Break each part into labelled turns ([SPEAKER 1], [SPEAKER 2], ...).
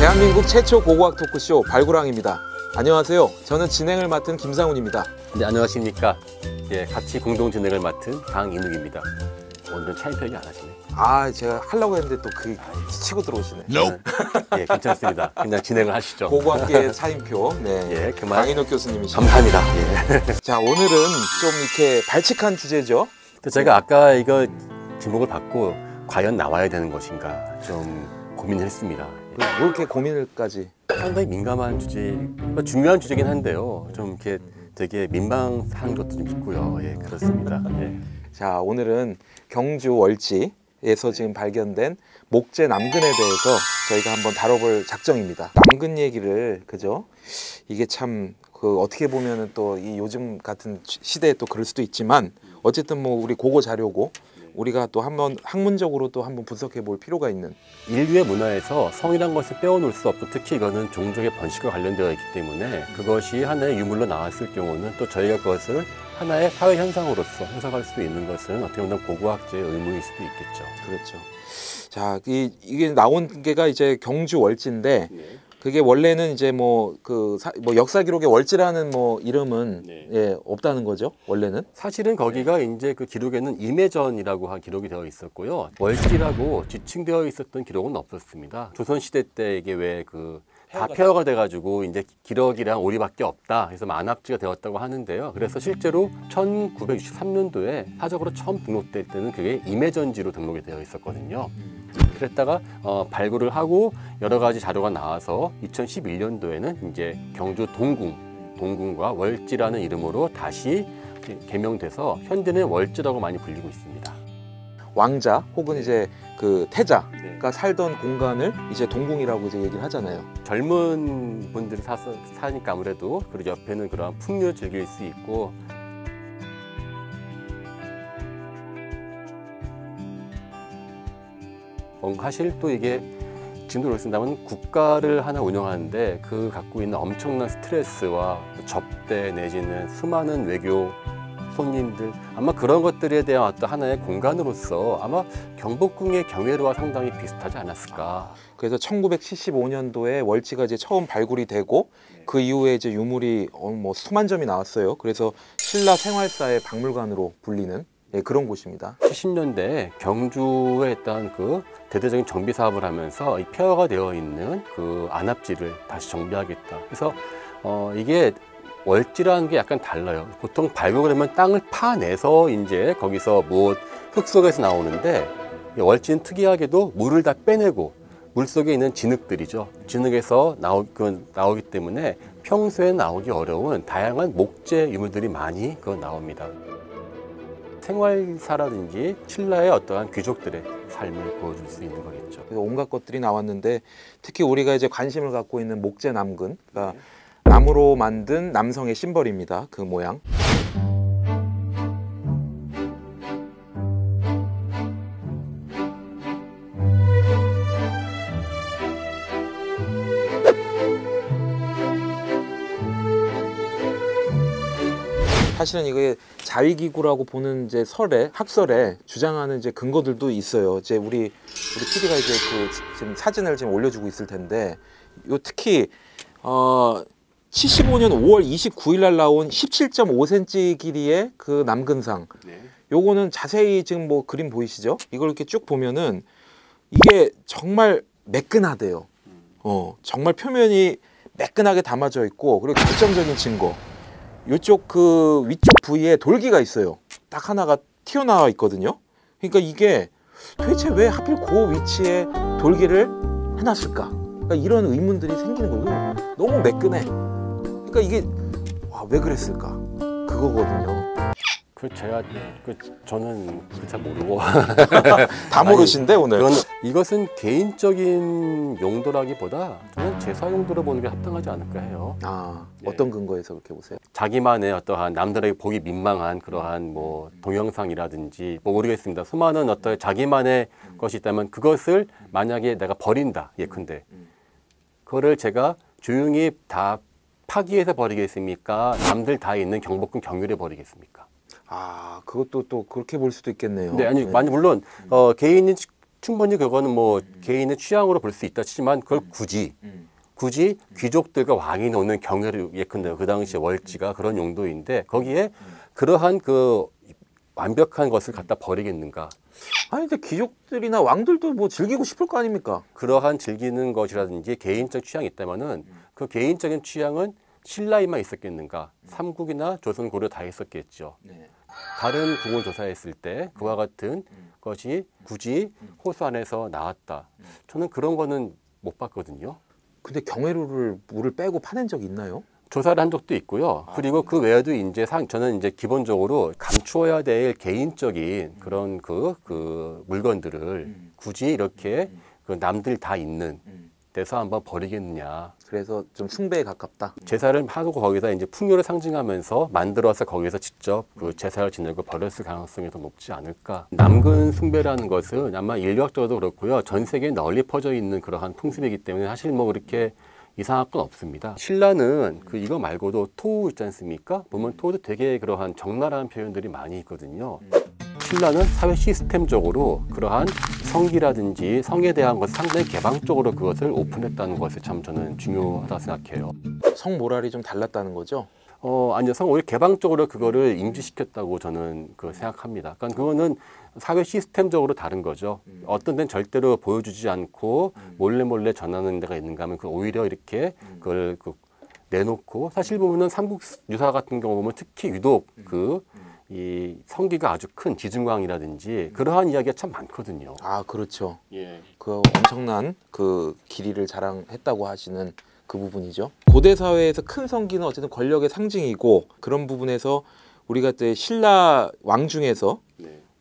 [SPEAKER 1] 대한민국 최초 고고학 토크쇼 발굴왕입니다. 안녕하세요. 저는 진행을 맡은 김상훈입니다.
[SPEAKER 2] 네, 안녕하십니까. 예, 같이 공동 진행을 맡은 강인욱입니다. 오늘은 차인표 얘기 안 하시네.
[SPEAKER 1] 아, 제가 하려고 했는데 또 그 치고 들어오시네.
[SPEAKER 2] 예, 괜찮습니다. 그냥 진행을 하시죠.
[SPEAKER 1] 고고학계의 차인표, 네,
[SPEAKER 2] 예, 그만.
[SPEAKER 1] 강인욱 교수님이십니다.
[SPEAKER 2] 감사합니다. 예.
[SPEAKER 1] 자, 오늘은 좀 이렇게 발칙한 주제죠.
[SPEAKER 2] 제가 아까 이거 제목을 받고 과연 나와야 되는 것인가 좀 고민을 했습니다.
[SPEAKER 1] 뭐 이렇게 고민을까지.
[SPEAKER 2] 상당히 민감한 주제, 중요한 주제긴 한데요. 좀 이렇게 되게 민망한 것도 좀 있고요. 예, 그렇습니다. 예.
[SPEAKER 1] 자, 오늘은 경주 월지에서 지금 발견된 목재 남근에 대해서 저희가 한번 다뤄볼 작정입니다. 남근 얘기를, 그죠? 이게 참 어떻게 보면은 또 이 요즘 같은 시대에 또 그럴 수도 있지만 어쨌든 뭐 우리 고고 자료고 우리가 또 한번 학문적으로 또 한번 분석해 볼 필요가 있는.
[SPEAKER 2] 인류의 문화에서 성이란 것을 빼어놓을 수 없고, 특히 이거는 종족의 번식과 관련되어 있기 때문에 그것이 하나의 유물로 나왔을 경우는 또 저희가 그것을 하나의 사회 현상으로서 해석할 수 있는 것은 어떻게 보면 고고학자의 의무일 수도 있겠죠.
[SPEAKER 1] 그렇죠. 자, 이게 나온 게가 이제 경주 월지인데,
[SPEAKER 2] 네.
[SPEAKER 1] 그게 원래는 이제 뭐 역사 기록에 월지라는 뭐 이름은
[SPEAKER 2] 네.
[SPEAKER 1] 예, 없다는 거죠. 원래는.
[SPEAKER 2] 사실은 거기가 이제 그 기록에는 임해전이라고 한 기록이 되어 있었고요. 월지라고 지칭되어 있었던 기록은 없었습니다. 조선시대 때 이게 왜 다 폐허가 돼가지고 이제 기러기랑 오리밖에 없다. 그래서 만합지가 되었다고 하는데요. 그래서 실제로 1963년도에 사적으로 처음 등록될 때는 그게 임해전지로 등록이 되어 있었거든요. 그랬다가 발굴을 하고 여러 가지 자료가 나와서 2011년도에는 이제 경주 동궁과 월지라는 이름으로 다시 개명돼서 현대는 월지라고 많이 불리고 있습니다.
[SPEAKER 1] 왕자 혹은 이제 그 태자가
[SPEAKER 2] 네.
[SPEAKER 1] 살던 공간을 이제 동궁이라고 이제 얘기를 하잖아요.
[SPEAKER 2] 젊은 분들이 사니까 아무래도 그리고 옆에는 그런 풍류를 즐길 수 있고, 사실 또 이게 지금도 그렇습니다만 국가를 하나 운영하는데 그 갖고 있는 엄청난 스트레스와 접대 내지는 수많은 외교 손님들, 아마 그런 것들에 대한 어떤 하나의 공간으로서 아마 경복궁의 경회로와 상당히 비슷하지 않았을까.
[SPEAKER 1] 그래서 1975년도에 월지가 이제 처음 발굴이 되고 그 이후에 이제 유물이 뭐 수만 점이 나왔어요. 그래서 신라 생활사의 박물관으로 불리는 그런 곳입니다.
[SPEAKER 2] 70년대에 경주에 있던 그 대대적인 정비 사업을 하면서 이 폐허가 되어 있는 그 안압지를 다시 정비하겠다. 그래서 이게 월지라는 게 약간 달라요. 보통 발굴을 하면 땅을 파내서 이제 거기서 흙 속에서 나오는데, 월지는 특이하게도 물을 다 빼내고 물 속에 있는 진흙들이죠. 진흙에서 나오기 때문에 평소에 나오기 어려운 다양한 목재 유물들이 많이 나옵니다. 생활사라든지 신라의 어떠한 귀족들의 삶을 보여줄 수 있는 거겠죠.
[SPEAKER 1] 그래서 온갖 것들이 나왔는데 특히 우리가 이제 관심을 갖고 있는 목재 남근, 그러니까 나무로 만든 남성의 심벌입니다. 그 모양. 사실은 이게 자위기구라고 보는 이제 학설에 주장하는 이제 근거들도 있어요. 이제 우리 PD가 이제 지금 사진을 지금 올려주고 있을 텐데, 요 특히 75년 5월 29일 날 나온 17.5cm 길이의 그 남근상.
[SPEAKER 2] 네.
[SPEAKER 1] 요거는 자세히 지금 뭐 그림 보이시죠? 이걸 이렇게 쭉 보면은 이게 정말 매끈하대요. 정말 표면이 매끈하게 담아져 있고, 그리고 결정적인 증거. 요쪽 그 위쪽 부위에 돌기가 있어요. 딱 하나가 튀어나와 있거든요. 그러니까 이게 도대체 왜 하필 그 위치에 돌기를 해놨을까? 그러니까 이런 의문들이 생기는 거고, 너무 매끈해. 그러니까 이게 왜 그랬을까? 그거거든요.
[SPEAKER 2] 저는 잘 모르고
[SPEAKER 1] 다 모르신데 오늘.
[SPEAKER 2] 이것은 개인적인 용도라기보다 저는 제사 용도로 보는 게 합당하지 않을까 해요.
[SPEAKER 1] 네. 어떤 근거에서 그렇게 보세요?
[SPEAKER 2] 자기만의 어떠한 남들에게 보기 민망한 그러한 뭐 동영상이라든지 모르겠습니다. 수많은 어떤 자기만의 것이 있다면 그것을 만약에 내가 버린다, 예컨대 그거를 제가 조용히 다 파기해서 버리겠습니까? 남들 다 있는 경복궁 경유에 버리겠습니까?
[SPEAKER 1] 그것도 또 그렇게 볼 수도 있겠네요.
[SPEAKER 2] 네, 아니 물론 개인이 충분히 그거는 뭐 개인의 취향으로 볼 수 있다 치지만 그걸 굳이 귀족들과 왕이 놓는 경회를 예컨대 그 당시에 월지가 그런 용도인데 거기에 그러한 그 완벽한 것을 갖다 버리겠는가?
[SPEAKER 1] 아니 근데 귀족들이나 왕들도 뭐 즐기고 싶을 거 아닙니까?
[SPEAKER 2] 그러한 즐기는 것이라든지 개인적 취향이 있다면은 그 개인적인 취향은 신라에만 있었겠는가? 삼국이나 조선, 고려 다 있었겠죠.
[SPEAKER 1] 네.
[SPEAKER 2] 다른 궁을 조사했을 때 그와 같은 것이 굳이 호수 안에서 나왔다. 저는 그런 거는 못 봤거든요.
[SPEAKER 1] 근데 경회로를 물을 빼고 파낸 적이 있나요?
[SPEAKER 2] 조사를 한 적도 있고요. 그리고 그 외에도 이제 저는 이제 기본적으로 감추어야 될 개인적인 그런 그 물건들을 굳이 이렇게 그 남들 다 있는 데서 한번 버리겠느냐.
[SPEAKER 1] 그래서 좀 숭배에 가깝다.
[SPEAKER 2] 제사를 하고 거기다 이제 풍요를 상징하면서 만들어서 거기서 직접 그 제사를 지내고 버렸을 가능성이 더 높지 않을까. 남근 숭배라는 것은 아마 인류학적으로도 그렇고요. 전 세계에 널리 퍼져 있는 그러한 풍습이기 때문에 사실 뭐 그렇게 이상할 건 없습니다. 신라는 그 이거 말고도 토 있지 않습니까? 보면 토도 되게 그러한 적나라한 표현들이 많이 있거든요. 신라는 사회 시스템적으로 그러한 성기라든지 성에 대한 것을 상당히 개방적으로 그것을 오픈했다는 것이 참 저는 중요하다고 생각해요.
[SPEAKER 1] 성 모랄이 좀 달랐다는 거죠?
[SPEAKER 2] 아니요, 오히려 개방적으로 그거를 인지시켰다고 저는 생각합니다. 그러니까 그거는 사회 시스템적으로 다른 거죠. 어떤 데는 절대로 보여주지 않고 몰래 전하는 데가 있는가 하면 오히려 이렇게 그걸 내놓고 사실 보면은 삼국 유사 같은 경우 보면 특히 유독 이 성기가 아주 큰 지증왕이라든지 그러한 이야기가 참 많거든요.
[SPEAKER 1] 아 그렇죠.
[SPEAKER 2] 예.
[SPEAKER 1] 그 엄청난 그 길이를 자랑했다고 하시는 그 부분이죠. 고대 사회에서 큰 성기는 어쨌든 권력의 상징이고 그런 부분에서 우리가 또 신라 왕 중에서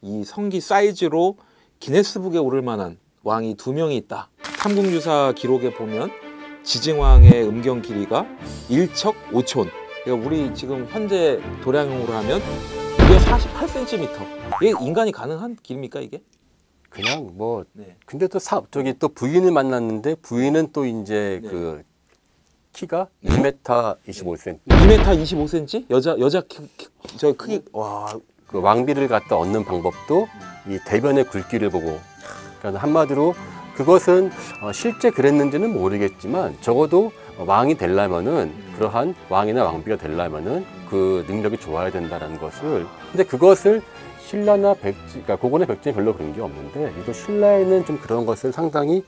[SPEAKER 1] 이 성기 사이즈로 기네스북에 오를 만한 왕이 2명이 있다. 삼국유사 기록에 보면 지증왕의 음경 길이가 1척 5촌. 그러니까 우리 지금 현재 도량형으로 하면 이게 48cm. 이게 인간이 가능한 길입니까 이게?
[SPEAKER 2] 그냥 뭐
[SPEAKER 1] 네.
[SPEAKER 2] 근데 또 저기 또 부인을 만났는데 부인은 또 이제
[SPEAKER 1] 네.
[SPEAKER 2] 그 키가 2m 25cm.
[SPEAKER 1] 2m 25cm? 여자 저 크기 와.
[SPEAKER 2] 그 왕비를 갖다 얻는 방법도 이 대변의 굵기를 보고, 그러니까 한마디로 그것은 실제 그랬는지는 모르겠지만 적어도 왕이 되려면은 그러한 왕이나 왕비가 되려면은 그 능력이 좋아야 된다라는 것을. 근데 그것을 신라나 백제, 그러니까 고건의 백제는 별로 그런 게 없는데 유독 신라에는 좀 그런 것을 상당히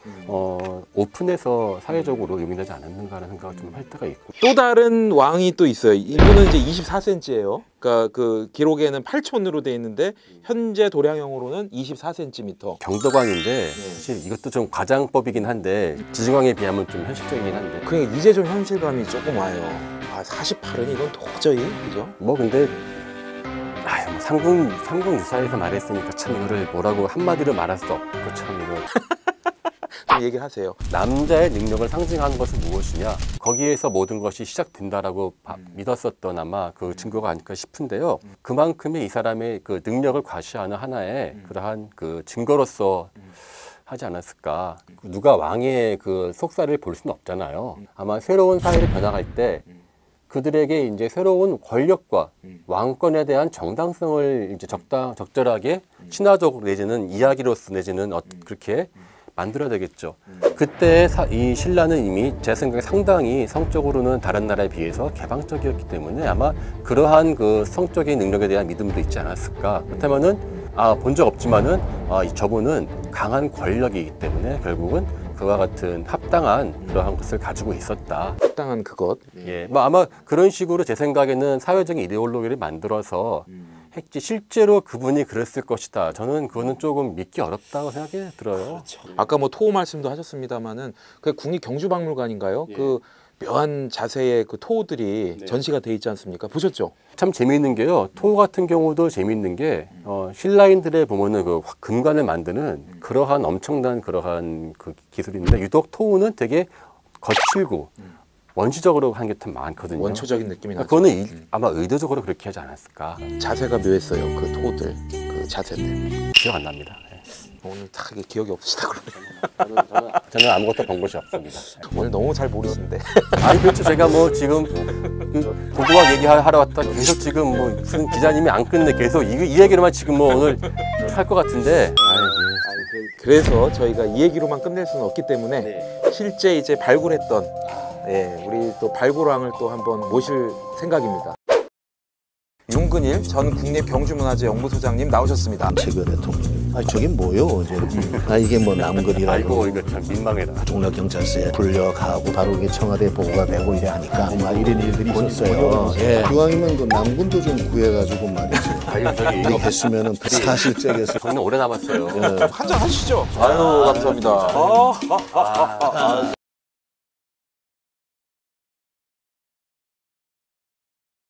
[SPEAKER 2] 오픈해서 사회적으로 용인하지 않았는가라는 생각을 좀 할 때가 있고.
[SPEAKER 1] 또 다른 왕이 또 있어요. 이분은 이제 24cm예요. 그러니까 그 기록에는 8촌으로 돼 있는데 현재 도량형으로는 24cm.
[SPEAKER 2] 경덕왕인데 사실 이것도 좀 과장법이긴 한데 지증왕에 비하면 좀 현실적이긴 한데.
[SPEAKER 1] 그러니까 이제 좀 현실감이 조금 와요. 아 48은 이건 도저히 그죠?
[SPEAKER 2] 뭐 근데 뭐 삼국 유사에서 말했으니까 참 이거를 뭐라고 한마디로 말할 수 없고 참 이거
[SPEAKER 1] 좀 얘기하세요.
[SPEAKER 2] 남자의 능력을 상징하는 것은 무엇이냐, 거기에서 모든 것이 시작된다라고 믿었었던 아마 그 증거가 아닐까 싶은데요. 그만큼의 이 사람의 그 능력을 과시하는 하나의 그러한 그 증거로서 하지 않았을까. 누가 왕의 그 속살을 볼 수는 없잖아요. 아마 새로운 사회를 변화할 때 그들에게 이제 새로운 권력과 왕권에 대한 정당성을 이제 적절하게 친화적으로 내지는 이야기로서 내지는 그렇게 만들어야 되겠죠. 그때 이 신라는 이미 제 생각에 상당히 성적으로는 다른 나라에 비해서 개방적이었기 때문에 아마 그러한 그 성적인 능력에 대한 믿음도 있지 않았을까. 그렇다면은 본 적 없지만은 저분은 강한 권력이기 때문에 결국은 그와 같은 합당한 그러한 것을 가지고 있었다.
[SPEAKER 1] 합당한 그것.
[SPEAKER 2] 예, 뭐 아마 그런 식으로 제 생각에는 사회적인 이데올로기를 만들어서 했지 실제로 그분이 그랬을 것이다. 저는 그거는 조금 믿기 어렵다고 생각이 들어요.
[SPEAKER 1] 그렇죠. 아까 뭐 토 말씀도 하셨습니다마는 그 국립경주박물관인가요? 그 묘한 자세의 그 토들이 전시가 돼 있지 않습니까? 보셨죠?
[SPEAKER 2] 참 재미있는 게요. 토 같은 경우도 재미있는 게 신라인들의 보면은 그 금관을 만드는 그러한 엄청난 그러한 그 기술인데 유독 토는 되게 거칠고 원시적으로 하는 게 참 많거든요.
[SPEAKER 1] 원초적인 느낌이 나죠.
[SPEAKER 2] 그거는 아마 의도적으로 그렇게 하지 않았을까.
[SPEAKER 1] 자세가 묘했어요. 그 토들, 그 자세들.
[SPEAKER 2] 기억 안 납니다.
[SPEAKER 1] 오늘 다 이게 기억이 없으시다 그러네요.
[SPEAKER 2] 저는 아무것도 본 것이 없습니다.
[SPEAKER 1] 오늘 너무 잘 모르시는데.
[SPEAKER 2] 아니 그렇죠. 제가 뭐 지금 그 고고학 얘기하러 왔다 계속 지금 뭐 무슨 기자님이 안 끝내 계속 이 얘기로만 지금 뭐 오늘 할 것 같은데.
[SPEAKER 1] 그래서 저희가 이 얘기로만 끝낼 수는 없기 때문에
[SPEAKER 2] 네.
[SPEAKER 1] 실제 이제 발굴했던 우리 또 발굴왕을 또 한번 모실 생각입니다. 윤근일 전 국립경주문화재연구소장님 나오셨습니다.
[SPEAKER 3] 최규하 대통령. 아니 저게 뭐요? 어제 이게 뭐 남글이라고.
[SPEAKER 2] 아이고 이거 참 민망해라.
[SPEAKER 3] 종락경찰서에 불려가고 바로 이게 청와대 보고가 되고 이래 하니까 이런 일들이 있었어요. 예. 기왕이면 그 남군도 좀 구해가지고 말이지.
[SPEAKER 2] 아유 저기 이거
[SPEAKER 3] 이렇게 했으면은 사실적에서
[SPEAKER 2] 저는 오래 남았어요.
[SPEAKER 1] 한잔 하시죠. 아유 감사합니다.